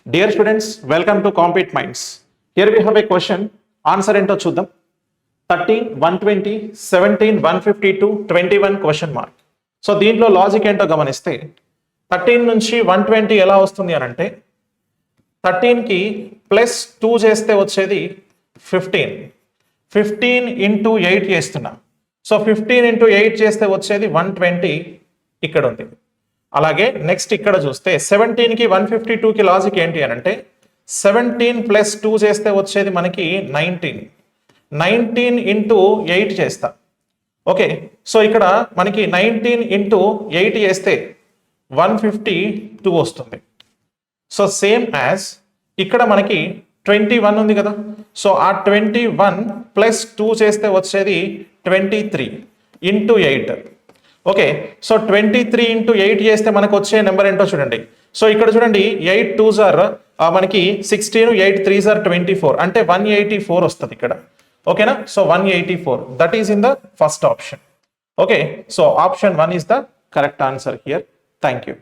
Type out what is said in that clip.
Dear students, welcome to Compete Minds. Here we have a question. Answer ento chuddam. 13, 120, 17, 152, 21 question mark. So దీంట్లో logic ఏంటో గమనిస్తే 13 నుంచి 120 ఎలా వస్తుంది అని అంటే 13కి ప్లస్ 2 చేస్తే వచ్చేది 15 ఇంటూ 8 చేస్తున్నా. సో 15 ఇంటూ 8 చేస్తే వచ్చేది 120 ఇక్కడ ఉంది. అలాగే నెక్స్ట్ ఇక్కడ చూస్తే 17కి 152కి లాజిక్ ఏంటి అని అంటే 17 ప్లస్ 2 చేస్తే వచ్చేది మనకి 19 ఇంటూ 8 చేస్తా. ఓకే, సో ఇక్కడ మనకి 19 ఇంటూ 8 చేస్తే 152 వస్తుంది. సో సేమ్ యాజ్ ఇక్కడ మనకి 21 ఉంది కదా, సో ఆ 21 ప్లస్ 2 చేస్తే వచ్చేది 23 ఇంటూ 8. ఓకే, సో 23 ఇంటూ 8 చేస్తే మనకు వచ్చే నెంబర్ ఏంటో చూడండి. సో ఇక్కడ చూడండి 8 2s ఆర్ మనకి 16, 8 3s ఆర్ 24, అంటే 184 వస్తుంది ఇక్కడ. ఓకేనా, so 184 that is in the first option. Okay, so option 1 is the correct answer here. Thank you.